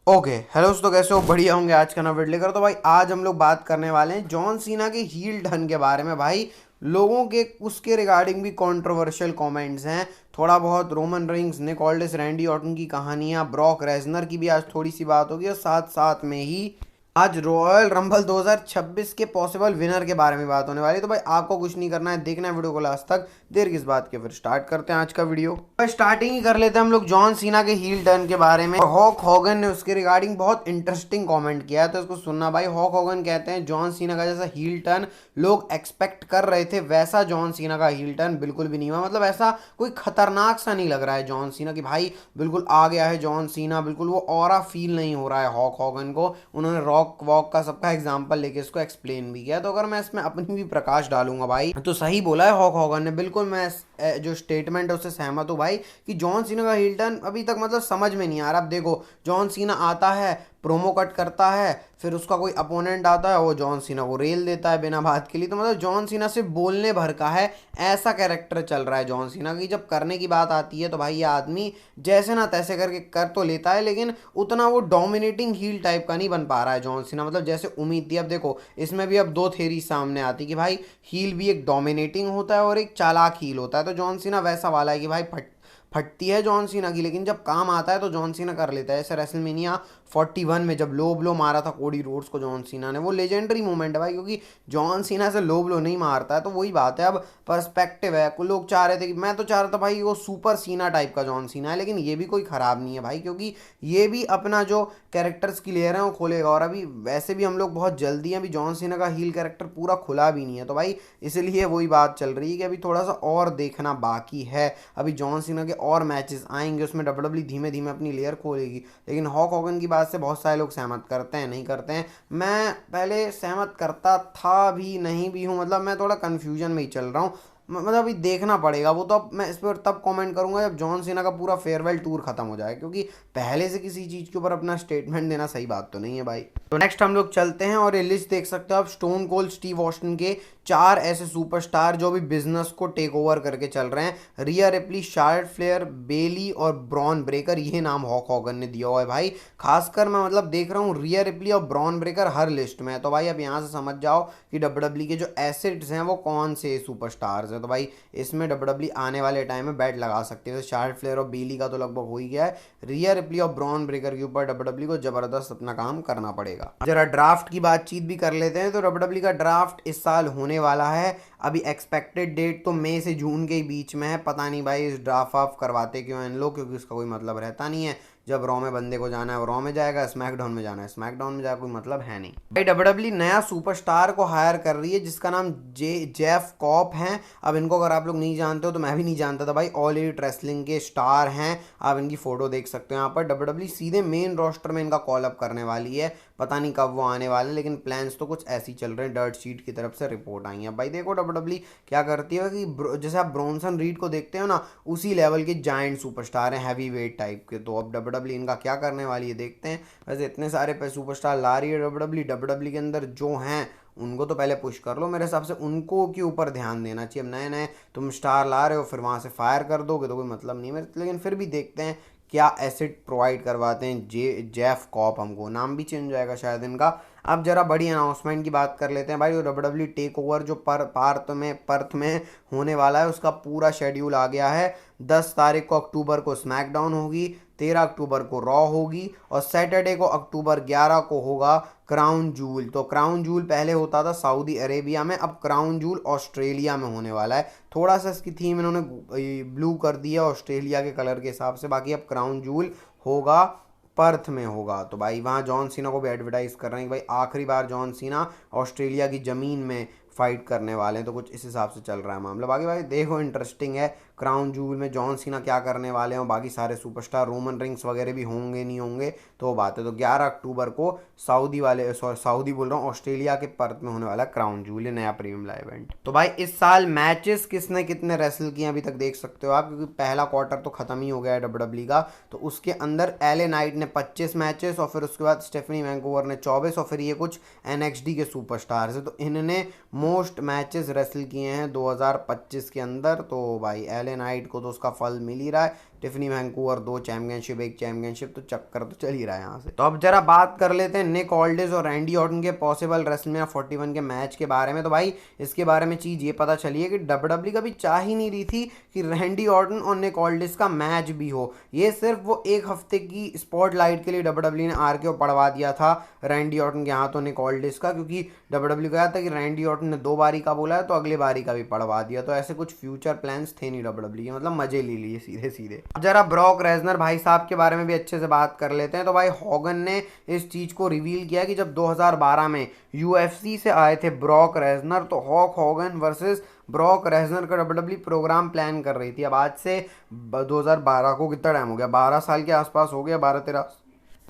Okay hello दोस्तों, कैसे हो? बढ़िया होंगे। आज का नया वीडियो लेकर तो भाई आज हम लोग बात करने वाले हैं जॉन सीना के हील टर्न के बारे में। भाई लोगों के उसके रिगार्डिंग भी कंट्रोवर्शियल कमेंट्स हैं। थोड़ा बहुत रोमन रिंग्स, निक ऑल्डिस, रैंडी ऑर्टन की कहानियां, ब्रॉक रेजनर की भी आज थोड़ी सी बात होगी और साथ साथ में ही आज रॉयल रंबल 2026 के पॉसिबल विनर के बारे में बात होने वाली है। तो भाई आपको कुछ नहीं करना है, देखना है वीडियो को लास्ट तक। देर किस बात की, फिर स्टार्ट करते हैं आज का वीडियो। भाई स्टार्टिंग ही कर लेते हैं हम लोग जॉन सीना के हील टर्न के बारे में। हॉक हॉगन ने उसके रिगार्डिंग बहुत इंटरेस्टिंग कमेंट किया है, तो इसको सुनना भाई। हॉक हॉगन कहते हैं जॉन सीना का जैसा हील टर्न लोग एक्सपेक्ट कर रहे थे वैसा जॉन सीना का हील टर्न बिल्कुल भी नहीं हुआ। मतलब ऐसा कोई खतरनाक सा नहीं लग रहा है जॉन सीना की भाई बिल्कुल आ गया है जॉन सीना, बिल्कुल वो ऑरा फील नहीं हो रहा है हॉक हॉगन को। उन्होंने रॉक वॉक का सबका एग्जांपल लेके इसको एक्सप्लेन भी किया, तो अगर मैं इसमें अपनी भी प्रकाश डालूंगा भाई तो सही बोला है हॉक हॉगन ने। बिल्कुल मैं जो स्टेटमेंट है उससे सहमत हूँ भाई कि जॉन सीना का हील टर्न अभी तक मतलब समझ में नहीं आ रहा। अब देखो, जॉन सीना आता है, प्रोमो कट करता है, फिर उसका कोई अपोनेंट आता है, वो जॉन सीना को रेल देता है बिना बात के लिए। तो मतलब जॉन सीना सिर्फ बोलने भर का है, ऐसा कैरेक्टर चल रहा है जॉन सीना की। जब करने की बात आती है तो भाई ये आदमी जैसे ना तैसे करके कर तो लेता है, लेकिन उतना वो डोमिनेटिंग हील टाइप का नहीं बन पा रहा है जॉन सीना। मतलब जैसे उम्मीद थी। अब देखो, इसमें भी अब दो थेरी सामने आती कि भाई हील भी एक डोमिनेटिंग होता है और एक चालाक हील होता है। तो जॉन सीना वैसा वाला है कि भाई फटती है जॉन सीना की, लेकिन जब काम आता है तो जॉन सीना कर लेता है। जैसे रेसलमेनिया 41 में जब लो ब्लो मारा था कोडी रोड्स को जॉन सीना ने, वो लेजेंडरी मोमेंट है भाई, क्योंकि जॉन सीना से लो ब्लो नहीं मारता है। तो वही बात है, अब पर्सपेक्टिव है। कुछ लोग चाह रहे थे कि मैं तो चाह रहा था भाई वो सुपर सीना टाइप का जॉन सीना है, लेकिन ये भी कोई ख़राब नहीं है भाई, क्योंकि ये भी अपना जो कैरेक्टर्स की लेयर है वो खोलेगा। और अभी वैसे भी हम लोग बहुत जल्दी हैं, अभी जॉन सीना का हील कैरेक्टर पूरा खुला भी नहीं है, तो भाई इसलिए वही बात चल रही है कि अभी थोड़ा सा और देखना बाकी है। अभी जॉन सीना के और मैचेस आएंगे, उसमें डब्ल्यूडब्ल्यू धीमे धीमे अपनी लेयर खोलेगी। लेकिन हॉक हॉगन की बात से बहुत सारे लोग सहमत करते हैं, नहीं करते हैं। मैं पहले सहमत करता था भी, नहीं भी हूँ। मतलब मैं थोड़ा कन्फ्यूजन में ही चल रहा हूँ। मतलब अभी देखना पड़ेगा वो तो। अब मैं इस पर तब कमेंट करूंगा जब जॉन सीना का पूरा फेयरवेल टूर खत्म हो जाए, क्योंकि पहले से किसी चीज़ के ऊपर अपना स्टेटमेंट देना सही बात तो नहीं है भाई। तो नेक्स्ट हम लोग चलते हैं और ये लिस्ट देख सकते हो आप स्टोन कोल्ड स्टीव ऑस्टिन के 4 ऐसे सुपरस्टार जो भी बिजनेस को टेक ओवर करके चल रहे हैं। रिया रिप्ली, शार्लेट फ्लेयर, बेली और ब्रॉन ब्रेकर, ये नाम हॉक हॉगन ने दिया हुआ है भाई। खासकर मैं मतलब देख रहा हूँ रिया रिप्ली और ब्रॉन ब्रेकर हर लिस्ट में है। तो भाई अब यहाँ से समझ जाओ कि डब्ल्यूडब्ल्यू के जो एसेट्स हैं वो कौन से सुपरस्टार्स हैं। तो भाई इसमें डब्ल्यूडब्ल्यू आने वाले टाइम में बैट लगा सकते हैं। शार्लेट फ्लेयर और बेली का तो लगभग हो ही गया है। रिया रिप्ली और ब्रॉन ब्रेकर के ऊपर डब्ल्यूडब्ल्यू को जबरदस्त अपना काम करना पड़ेगा। जरा ड्राफ्ट की बातचीत भी कर लेते हैं। तो डब्ल्यूडब्ल्यू का ड्राफ्ट इस साल होने वाला है। अभी एक्सपेक्टेड डेट तो मई से जून के ही बीच में है। पता नहीं भाई इस ड्राफ्ट ऑफ करवाते क्यों हैं इन लोग, क्योंकि उसका कोई मतलब रहता नहीं है। जब रॉ में बंदे को जाना है वो रॉ में जाएगा, स्मैकडाउन में जाना है स्मैकडाउन में जाएगा, कोई मतलब है नहीं भाई। डब्ल्यूडब्ल्यू नया सुपरस्टार को हायर कर रही है जिसका नाम जेफ कॉप है। अब इनको अगर आप लोग नहीं जानते हो तो मैं भी नहीं जानता था भाई। ऑल एलिट रेसलिंग के स्टार हैं, आप इनकी फोटो देख सकते हो यहाँ पर। डब्ल्यूडब्ल्यू सीधे मेन रोस्टर में इनका कॉल अप करने वाली है। पता नहीं कब वो आने वाले, लेकिन प्लान्स तो कुछ ऐसे ही चल रहे हैं। डर्ट शीट की तरफ से रिपोर्ट आई है भाई। देखो डब्ल्यूडब्ल्यू क्या करती है कि जैसे आप ब्रॉन्सन रीड को देखते हो ना, उसी लेवल के जाइंट सुपरस्टार हैं, हैवी वेट टाइप के। तो अब डब्ल्यूडब्ल्यू इनका क्या करने वाली है देखते हैं। वैसे इतने सारे सुपरस्टार ला रही है डब्ल्यूडब्ल्यू के अंदर जो हैं उनको तो पहले पुश कर लो। मेरे हिसाब से उनको के ऊपर ध्यान देना चाहिए। अब नए नए तुम स्टार ला रहे हो, फिर वहाँ से फायर कर दोगे तो कोई मतलब नहीं है। लेकिन फिर भी देखते हैं क्या एसेट प्रोवाइड करवाते हैं। जेफ कॉप, हमको नाम भी चेंज हो जाएगा शायद इनका। अब जरा बड़ी अनाउंसमेंट की बात कर लेते हैं भाई। वो डब्ल्यूडब्ल्यू टेक ओवर जो पर्थ में होने वाला है उसका पूरा शेड्यूल आ गया है। 10 तारीख को अक्टूबर को स्मैकडाउन होगी, 13 अक्टूबर को रॉ होगी और सैटरडे को अक्टूबर 11 को होगा क्राउन जूल। तो क्राउन जूल पहले होता था सऊदी अरेबिया में, अब क्राउन जूल ऑस्ट्रेलिया में होने वाला है। थोड़ा सा इसकी थीम इन्होंने ब्लू कर दिया ऑस्ट्रेलिया के कलर के हिसाब से। बाकी अब क्राउन जूल होगा पर्थ में होगा। तो भाई वहाँ जॉन सीना को भी एडवर्टाइज कर रहे हैं कि भाई आखिरी बार जॉन सीना ऑस्ट्रेलिया की ज़मीन में फाइट करने वाले हैं। तो कुछ इस हिसाब से चल रहा है मामला। बाकी भाई देखो इंटरेस्टिंग है क्राउन जूल में जॉन सीना क्या करने वाले हैं, और बाकी सारे सुपरस्टार रोमन रिंग्स वगैरह भी होंगे नहीं होंगे तो वो बात है। तो 11 अक्टूबर को सऊदी बोल रहा हूँ, ऑस्ट्रेलिया के पर्थ में होने वाला क्राउन जूल, नया प्रीमियम लाइव इवेंट। तो भाई इस साल मैचेस किसने कितने रेसल किए अभी तक देख सकते हो आप, क्योंकि पहला क्वार्टर तो खत्म ही हो गया है डब्ल्यूडब्ल्यू का। तो उसके अंदर एले नाइट ने 25 मैचेस और फिर उसके बाद स्टेफनी वैंकूवर ने 24 और फिर ये कुछ एनएक्सडी के सुपरस्टार है। तो इन्होंने मोस्ट मैचेस रेसल किए हैं 2025 के अंदर। तो भाई एले नाइट को तो उसका फल मिल ही रहा है। टिफनी वैंकूवर 2 चैंपियनशिप, 1 चैंपियनशिप, तो चक्कर तो चल ही रहा है यहाँ से। तो अब जरा बात कर लेते हैं निक ऑल्डिस और रैंडी ऑर्टन के पॉसिबल रेसलमेनिया 41 के मैच के बारे में। तो भाई इसके बारे में चीज़ ये पता चली है कि डब्ल्यूडब्ल्यू कभी चाह ही नहीं रही थी कि रैंडी ऑर्टन और निक ऑल्डिस का मैच भी हो। ये सिर्फ वो एक हफ्ते की स्पॉटलाइट के लिए डब्ल्यूडब्ल्यू ने आरके पढ़वा दिया था रैंडी ऑर्टन के हाथों निक ऑल्डिस का, क्योंकि डब्ल्यूडब्ल्यू कहा था कि रैंडी ऑर्टन ने 2 बारी का बोला है तो अगले बारी का भी पढ़वा दिया। तो ऐसे कुछ फ्यूचर प्लान्स थे नहीं डब्ल्यूडब्ल्यू के, मतलब मजे ले लिए सीधे सीधे। अब जरा ब्रॉक रेजनर भाई साहब के बारे में भी अच्छे से बात कर लेते हैं। तो भाई हॉगन ने इस चीज को रिवील किया कि जब 2012 में यूएफसी से आए थे ब्रॉक रेजनर, तो हॉक हॉगन वर्सेस ब्रॉक रेजनर का डब्ल्यूडब्ल्यू प्रोग्राम प्लान कर रही थी। अब आज से 2012 को कितना टाइम हो गया, 12 साल के आसपास हो गया, 12-13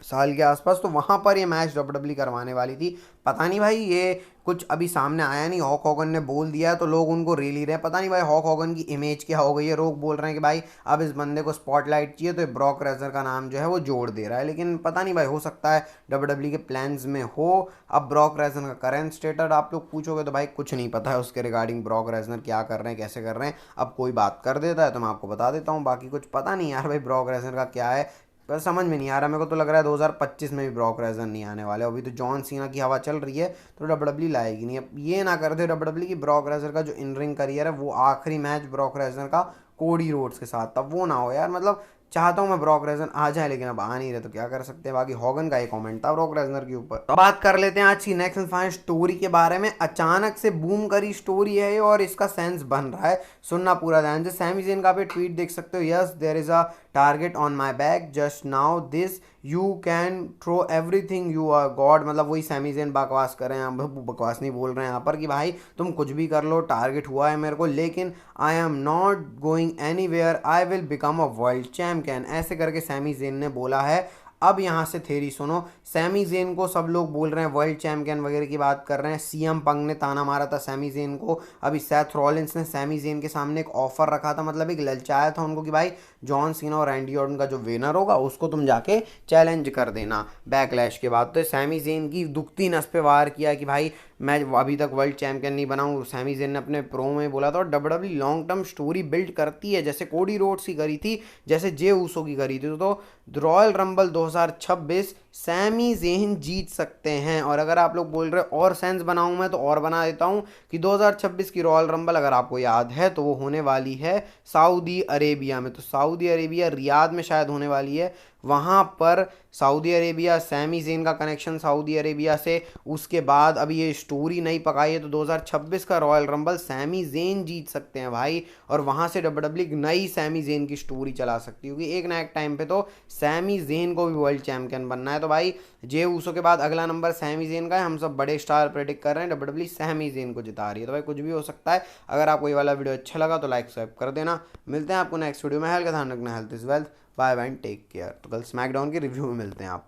साल के आसपास। तो वहाँ पर ये मैच डब्ल्यूडब्ल्यू करवाने वाली थी। पता नहीं भाई ये कुछ अभी सामने आया नहीं, हॉक हॉगन ने बोल दिया है तो लोग उनको रे ले रहे हैं। पता नहीं भाई हॉक हॉगन की इमेज क्या हो गई है, लोग बोल रहे हैं कि भाई अब इस बंदे को स्पॉटलाइट चाहिए तो ब्रॉक रेजनर का नाम जो है वो जोड़ दे रहा है। लेकिन पता नहीं भाई, हो सकता है डब्ल्यूडब्ल्यू के प्लान्स में हो। अब ब्रॉक रेजनर का करंट स्टेटस आप लोग पूछोगे तो भाई कुछ नहीं पता है उसके रिगार्डिंग, ब्रॉक रेजनर क्या कर रहे हैं, कैसे कर रहे हैं। अब कोई बात कर देता है तो मैं आपको बता देता हूँ, बाकी कुछ पता नहीं यार भाई ब्रॉक रेजनर का क्या है, पर समझ में नहीं आ रहा। मेरे को तो लग रहा है 2025 में भी ब्रॉक रेजनर नहीं आने वाले। अभी तो जॉन सीना की हवा चल रही है तो डब्ल्यूडब्ल्यू लाएगी नहीं। अब ये ना कर दे डब्ल्यूडब्ल्यू की ब्रॉक रेजनर का जो इन रिंग करियर है वो आखिरी मैच ब्रॉक रेजनर का कोडी रोड्स के साथ, तब वो ना हो यार। मतलब चाहता हूँ मैं ब्रॉक रेजनर आ जाए लेकिन अब आ नहीं रहे तो क्या कर सकते हैं। बाकी हॉगन का एक कमेंट था ब्रॉक रेजनर के ऊपर। तो बात कर लेते हैं आज की नेक्स्ट फाइनल स्टोरी के बारे में। अचानक से बूम करी स्टोरी है और इसका सेंस बन रहा है, सुनना पूरा ध्यान से। सैमी ज़ेन का आप ट्वीट देख सकते हो, yes there is a target on my back just now this you can throw everything you are god. मतलब वही सैमी ज़ेन बकवास कर रहे हैं, बकवास नहीं बोल रहे हैं यहाँ पर कि भाई तुम कुछ भी कर लो, टारगेट हुआ है मेरे को, लेकिन I am not going anywhere, I will become a world champion, ऐसे करके सैमी ज़ेन ने बोला है। अब यहाँ से थेरी सुनो, सैमी ज़ेन को सब लोग बोल रहे हैं वर्ल्ड चैंपियन वगैरह की बात कर रहे हैं। सीएम पंग ने ताना मारा था सैमी ज़ेन को। अभी सैथ रॉलिंस ने सैमी ज़ेन के सामने एक ऑफर रखा था, मतलब एक ललचाया था उनको कि भाई जॉन सीना और रैंडी ऑर्टन का जो विनर होगा उसको तुम जाके चैलेंज कर देना बैकलैश के बाद। तो सैमी ज़ेन की दुखती नस पे वार किया कि भाई मैं अभी तक वर्ल्ड चैंपियन नहीं बना हूँ। सैमी ज़ेन ने अपने प्रो में बोला था। और WW long term story build करती है, जैसे कोडी रोड्स की करी थी, जैसे जे ऊसो की करी थी। तो रॉयल रंबल 2026 सैमी ज़ेन जीत सकते हैं। और अगर आप लोग बोल रहे और सेंस बनाऊं मैं तो और बना देता हूं कि 2026 की रॉयल रंबल अगर आपको याद है तो वो होने वाली है सऊदी अरेबिया में। तो सऊदी अरेबिया रियाद में शायद होने वाली है। वहाँ पर सऊदी अरेबिया, सैमी ज़ेन का कनेक्शन सऊदी अरेबिया से। उसके बाद अभी ये स्टोरी नहीं पकाई है तो 2026 का रॉयल रंबल सैमी ज़ेन जीत सकते हैं भाई। और वहाँ से डब्ल्यूडब्ल्यू नई सैमी ज़ेन की स्टोरी चला सकती है, क्योंकि एक ना एक टाइम पे तो सैमी ज़ेन को भी वर्ल्ड चैम्पियन बनना है। तो भाई जे ऊसो के बाद अगला नंबर सैमी ज़ेन का है। हम सब बड़े स्टार प्रेडिक्ट कर रहे हैं डब्ल्यूडब्ल्यू सैमी ज़ेन को जिता रही है। तो भाई कुछ भी हो सकता है। अगर आपको ये वाला वीडियो अच्छा लगा तो लाइक सब्सक्राइब कर देना। मिलते हैं आपको नेक्स्ट वीडियो में। हेल्थ का ध्यान रखना, health is wealth. Bye bye, take care. तो कल स्मैकडाउन के रिव्यू में मिलते हैं आप।